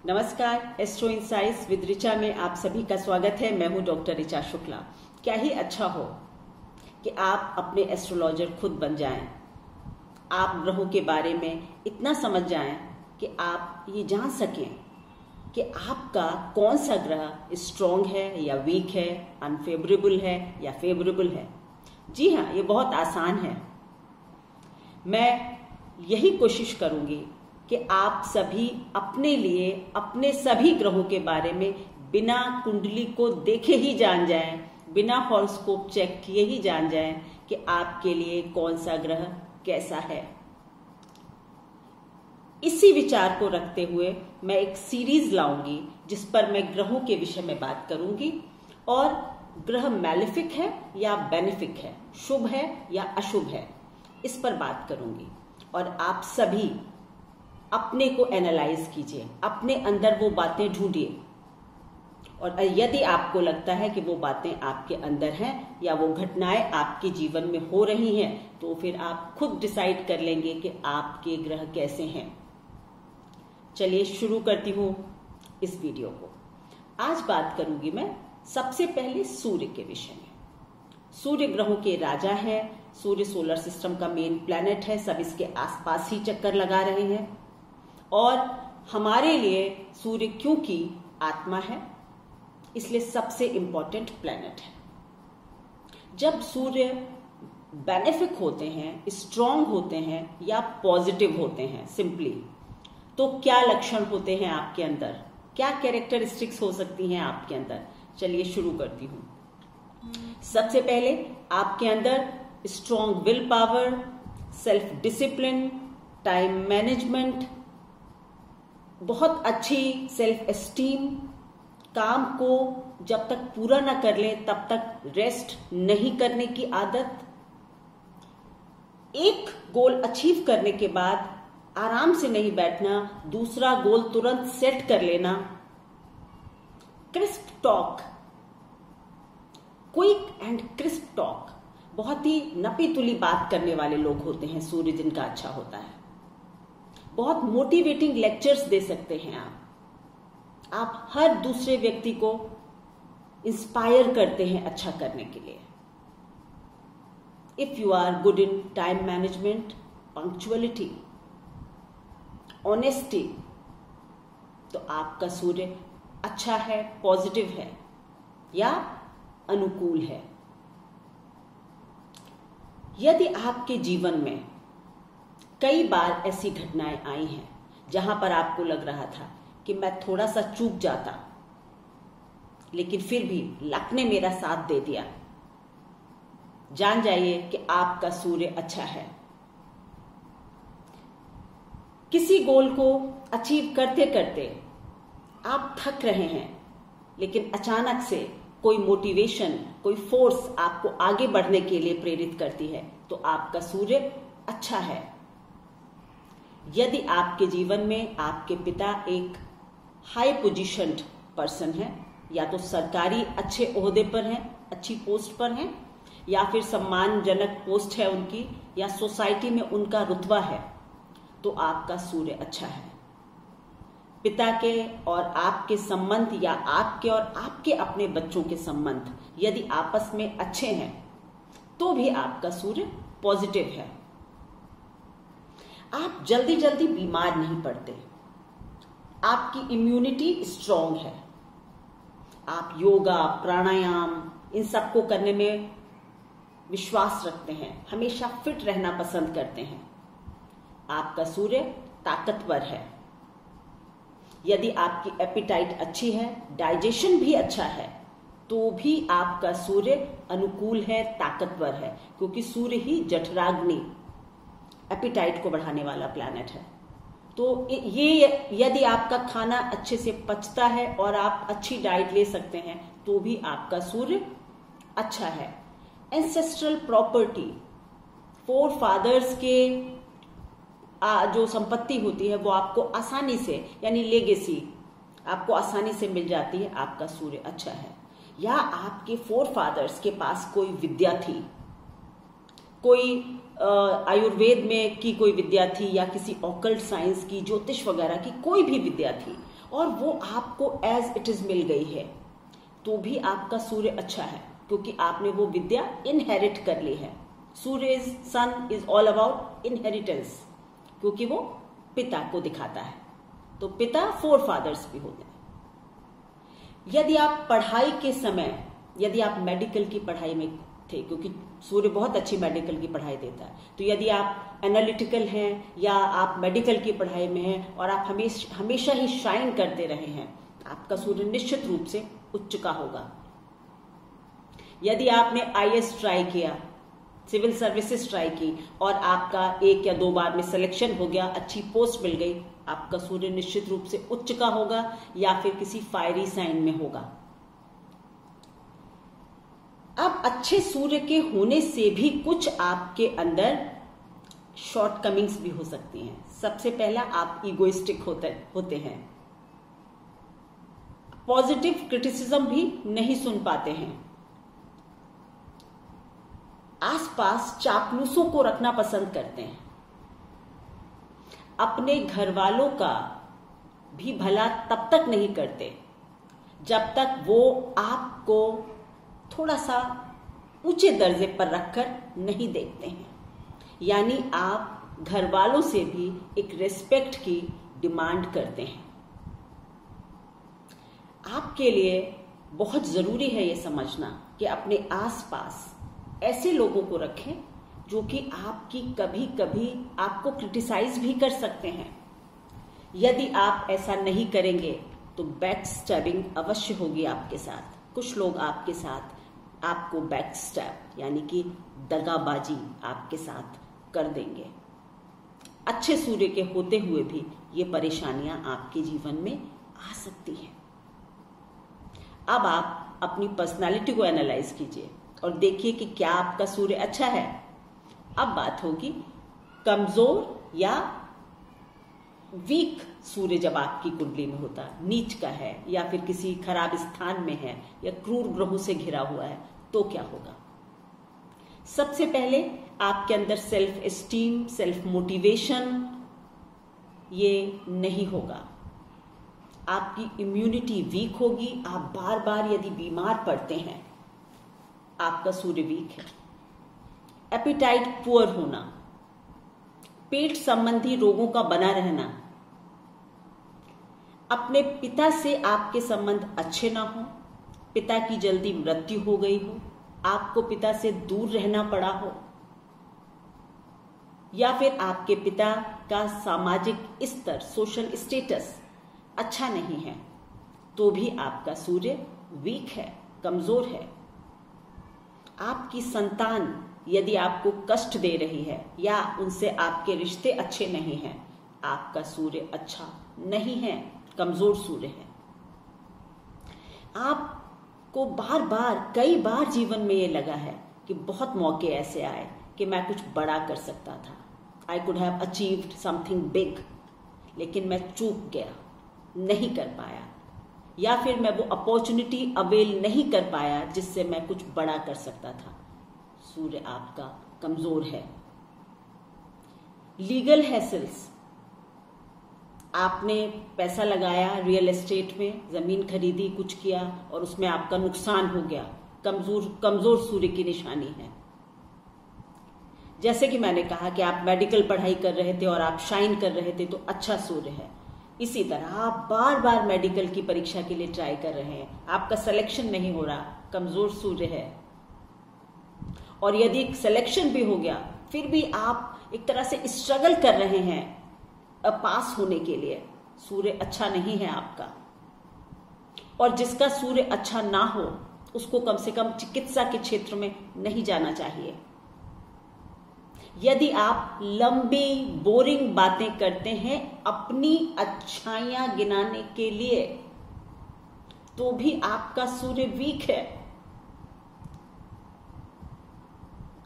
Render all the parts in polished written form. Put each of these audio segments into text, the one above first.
नमस्कार, astro insights with Richa में आप सभी का स्वागत है। मैं हूं डॉक्टर ऋचा शुक्ला। क्या ही अच्छा हो कि आप अपने एस्ट्रोलॉजर खुद बन जाएं। आप ग्रहों के बारे में इतना समझ जाएं कि आप ये जान सकें कि आपका कौन सा ग्रह स्ट्रॉन्ग है या वीक है, अनफेवरेबल है या फेवरेबल है। जी हाँ, ये बहुत आसान है। मैं यही कोशिश करूंगी कि आप सभी अपने लिए अपने सभी ग्रहों के बारे में बिना कुंडली को देखे ही जान जाएं, बिना हॉरोस्कोप चेक किए ही जान जाएं कि आपके लिए कौन सा ग्रह कैसा है। इसी विचार को रखते हुए मैं एक सीरीज लाऊंगी जिस पर मैं ग्रहों के विषय में बात करूंगी और ग्रह मैलेफिक है या बेनिफिक है, शुभ है या अशुभ है, इस पर बात करूंगी। और आप सभी अपने को एनालाइज कीजिए, अपने अंदर वो बातें ढूंढिए और यदि आपको लगता है कि वो बातें आपके अंदर हैं या वो घटनाएं आपके जीवन में हो रही हैं, तो फिर आप खुद डिसाइड कर लेंगे कि आपके ग्रह कैसे हैं। चलिए शुरू करती हूं इस वीडियो को। आज बात करूंगी मैं सबसे पहले सूर्य के विषय में। सूर्य ग्रहों के राजा है। सूर्य सोलर सिस्टम का मेन प्लैनेट है। सब इसके आसपास ही चक्कर लगा रहे हैं और हमारे लिए सूर्य क्योंकि आत्मा है, इसलिए सबसे इंपॉर्टेंट प्लैनेट है। जब सूर्य बेनिफिक होते हैं, स्ट्रांग होते हैं या पॉजिटिव होते हैं सिंपली, तो क्या लक्षण होते हैं आपके अंदर, क्या कैरेक्टरिस्टिक्स हो सकती हैं आपके अंदर। चलिए शुरू करती हूं। सबसे पहले आपके अंदर strong will power, self discipline, time management, बहुत अच्छी सेल्फ एस्टीम, काम को जब तक पूरा ना कर ले तब तक रेस्ट नहीं करने की आदत, एक गोल अचीव करने के बाद आराम से नहीं बैठना, दूसरा गोल तुरंत सेट कर लेना, crisp talk, quick and crisp talk, बहुत ही नपी तुली बात करने वाले लोग होते हैं सूर्य जिनका अच्छा होता है। बहुत मोटिवेटिंग लेक्चर्स दे सकते हैं आप हर दूसरे व्यक्ति को इंस्पायर करते हैं अच्छा करने के लिए। If you are good in time management, punctuality, honesty, तो आपका सूर्य अच्छा है, पॉजिटिव है या अनुकूल है। यदि आपके जीवन में कई बार ऐसी घटनाएं आई हैं जहां पर आपको लग रहा था कि मैं थोड़ा सा चूक जाता, लेकिन फिर भी लक ने मेरा साथ दे दिया, जान जाइए कि आपका सूर्य अच्छा है। किसी गोल को अचीव करते करते आप थक रहे हैं, लेकिन अचानक से कोई मोटिवेशन, कोई फोर्स आपको आगे बढ़ने के लिए प्रेरित करती है, तो आपका सूर्य अच्छा है। यदि आपके जीवन में आपके पिता एक हाई पोजीशन्ड पर्सन है, या तो सरकारी अच्छे ओहदे पर हैं, अच्छी पोस्ट पर हैं, या फिर सम्मानजनक पोस्ट है उनकी, या सोसाइटी में उनका रुतबा है, तो आपका सूर्य अच्छा है। पिता के और आपके संबंध या आपके और आपके अपने बच्चों के संबंध यदि आपस में अच्छे हैं, तो भी आपका सूर्य पॉजिटिव है। आप जल्दी जल्दी बीमार नहीं पड़ते, आपकी इम्यूनिटी स्ट्रांग है, आप योगा, प्राणायाम, इन सबको करने में विश्वास रखते हैं, हमेशा फिट रहना पसंद करते हैं। आपका सूर्य ताकतवर है। यदि आपकी एपिटाइट अच्छी है, डाइजेशन भी अच्छा है, तो भी आपका सूर्य अनुकूल है, ताकतवर है, क्योंकि सूर्य ही जठराग्नि, एपिटाइट को बढ़ाने वाला प्लैनेट है। तो ये यदि आपका खाना अच्छे से पचता है और आप अच्छी डाइट ले सकते हैं, तो भी आपका सूर्य अच्छा है। एंसेस्ट्रल प्रॉपर्टी, फोर फादर्स के जो संपत्ति होती है वो आपको आसानी से, यानी लेगेसी आपको आसानी से मिल जाती है, आपका सूर्य अच्छा है। या आपके फोर फादर्स के पास कोई विद्या थी, कोई आयुर्वेद में की कोई विद्या थी, या किसी ऑकल्ट साइंस की, ज्योतिष वगैरह की कोई भी विद्या थी, और वो आपको एज इट इज मिल गई है, तो भी आपका सूर्य अच्छा है, क्योंकि आपने वो विद्या इनहेरिट कर ली है। सूर्य सन इज ऑल अबाउट इनहेरिटेंस, क्योंकि वो पिता को दिखाता है, तो पिता फोर फादर्स भी होते हैं। यदि आप पढ़ाई के समय, यदि आप मेडिकल की पढ़ाई में थे, क्योंकि सूर्य बहुत अच्छी मेडिकल की पढ़ाई देता है, तो यदि आप एनालिटिकल हैं या आप मेडिकल की पढ़ाई में हैं और आप हमेशा ही शाइन करते रहे हैं, आपका सूर्य निश्चित रूप से उच्च का होगा। यदि आपने आईएएस ट्राई किया, सिविल सर्विसेज ट्राई की और आपका 1 या 2 बार में सिलेक्शन हो गया, अच्छी पोस्ट मिल गई, आपका सूर्य निश्चित रूप से उच्च का होगा या फिर किसी फायरी साइन में होगा। अब अच्छे सूर्य के होने से भी कुछ आपके अंदर शॉर्टकमिंग्स भी हो सकती हैं। सबसे पहला, आप इगोइस्टिक होते हैं, पॉजिटिव क्रिटिसिज्म भी नहीं सुन पाते हैं, आसपास चापलूसों को रखना पसंद करते हैं, अपने घर वालों का भी भला तब तक नहीं करते जब तक वो आपको थोड़ा सा ऊंचे दर्जे पर रखकर नहीं देखते हैं। यानी आप घर वालों से भी एक रिस्पेक्ट की डिमांड करते हैं। आपके लिए बहुत जरूरी है ये समझना कि अपने आसपास ऐसे लोगों को रखें जो कि आपकी कभी कभी आपको क्रिटिसाइज भी कर सकते हैं। यदि आप ऐसा नहीं करेंगे तो बैक स्टैबिंग अवश्य होगी आपके साथ। कुछ लोग आपके साथ आपको बैक स्टैब यानी कि दगाबाजी आपके साथ कर देंगे। अच्छे सूर्य के होते हुए भी ये परेशानियां आपके जीवन में आ सकती हैं। अब आप अपनी पर्सनालिटी को एनालाइज कीजिए और देखिए कि क्या आपका सूर्य अच्छा है। अब बात होगी कमजोर या वीक सूर्य जब आपकी कुंडली में होता है, नीच का है या फिर किसी खराब स्थान में है या क्रूर ग्रहों से घिरा हुआ है, तो क्या होगा। सबसे पहले आपके अंदर सेल्फ एस्टीम, सेल्फ मोटिवेशन ये नहीं होगा। आपकी इम्यूनिटी वीक होगी। आप बार बार यदि बीमार पड़ते हैं, आपका सूर्य वीक है। एपिटाइट पुअर होना, पेट संबंधी रोगों का बना रहना, अपने पिता से आपके संबंध अच्छे ना हो, पिता की जल्दी मृत्यु हो गई हो, आपको पिता से दूर रहना पड़ा हो, या फिर आपके पिता का सामाजिक स्तर, सोशल स्टेटस अच्छा नहीं है, तो भी आपका सूर्य वीक है, कमजोर है। आपकी संतान यदि आपको कष्ट दे रही है या उनसे आपके रिश्ते अच्छे नहीं हैं, आपका सूर्य अच्छा नहीं है, कमजोर सूर्य है। आपको बार बार कई बार जीवन में ये लगा है कि बहुत मौके ऐसे आए कि मैं कुछ बड़ा कर सकता था, I could have achieved something big, लेकिन मैं चूक गया, नहीं कर पाया, या फिर मैं वो अपॉर्चुनिटी अवेल नहीं कर पाया जिससे मैं कुछ बड़ा कर सकता था। सूर्य आपका कमजोर है। लीगल हैसल्स, आपने पैसा लगाया रियल एस्टेट में, जमीन खरीदी, कुछ किया और उसमें आपका नुकसान हो गया, कमजोर सूर्य की निशानी है। जैसे कि मैंने कहा कि आप मेडिकल पढ़ाई कर रहे थे और आप शाइन कर रहे थे, तो अच्छा सूर्य है। इसी तरह आप बार बार मेडिकल की परीक्षा के लिए ट्राई कर रहे हैं, आपका सिलेक्शन नहीं हो रहा, कमजोर सूर्य है। और यदि सिलेक्शन भी हो गया फिर भी आप एक तरह से स्ट्रगल कर रहे हैं पास होने के लिए, सूर्य अच्छा नहीं है आपका। और जिसका सूर्य अच्छा ना हो उसको कम से कम चिकित्सा के क्षेत्र में नहीं जाना चाहिए। यदि आप लंबी बोरिंग बातें करते हैं अपनी अच्छाइयां गिनाने के लिए, तो भी आपका सूर्य वीक है।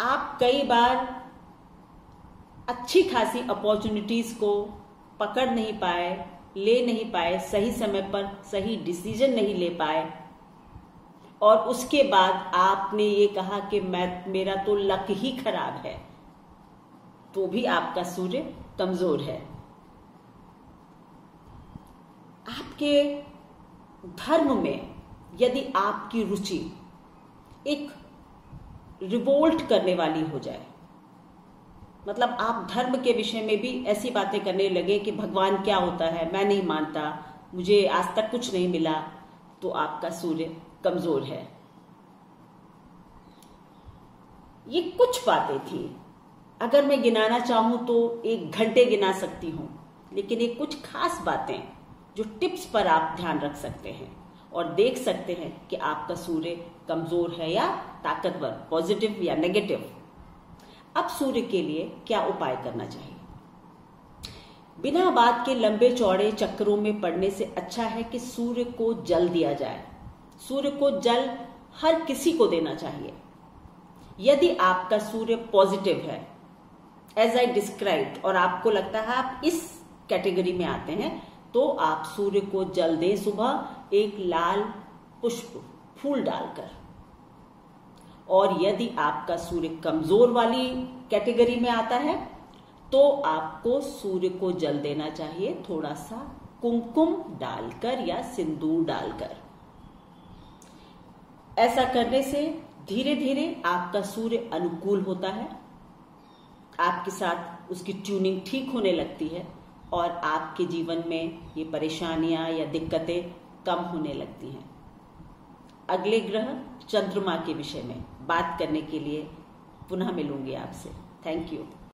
आप कई बार अच्छी खासी अपॉर्चुनिटीज को पकड़ नहीं पाए, ले नहीं पाए, सही समय पर सही डिसीजन नहीं ले पाए, और उसके बाद आपने ये कहा कि मेरा तो लक ही खराब है, तो भी आपका सूर्य कमजोर है। आपके धर्म में यदि आपकी रुचि एक रिवोल्ट करने वाली हो जाए, मतलब आप धर्म के विषय में भी ऐसी बातें करने लगे कि भगवान क्या होता है, मैं नहीं मानता, मुझे आज तक कुछ नहीं मिला, तो आपका सूर्य कमजोर है। ये कुछ बातें थी, अगर मैं गिनाना चाहूं तो 1 घंटे गिना सकती हूं, लेकिन ये कुछ खास बातें जो टिप्स पर आप ध्यान रख सकते हैं और देख सकते हैं कि आपका सूर्य कमजोर है या ताकतवर, पॉजिटिव या नेगेटिव। अब सूर्य के लिए क्या उपाय करना चाहिए? बिना बात के लंबे चौड़े चक्करों में पड़ने से अच्छा है कि सूर्य को जल दिया जाए। सूर्य को जल हर किसी को देना चाहिए। यदि आपका सूर्य पॉजिटिव है, एज आई डिस्क्राइब्ड, और आपको लगता है आप इस कैटेगरी में आते हैं, तो आप सूर्य को जल दें सुबह एक लाल पुष्प फूल डालकर। और यदि आपका सूर्य कमजोर वाली कैटेगरी में आता है तो आपको सूर्य को जल देना चाहिए थोड़ा सा कुमकुम डालकर या सिंदूर डालकर। ऐसा करने से धीरे धीरे आपका सूर्य अनुकूल होता है, आपके साथ उसकी ट्यूनिंग ठीक होने लगती है और आपके जीवन में ये परेशानियां या दिक्कतें कम होने लगती हैं। अगले ग्रह चंद्रमा के विषय में बात करने के लिए पुनः मिलूंगी आपसे। Thank you.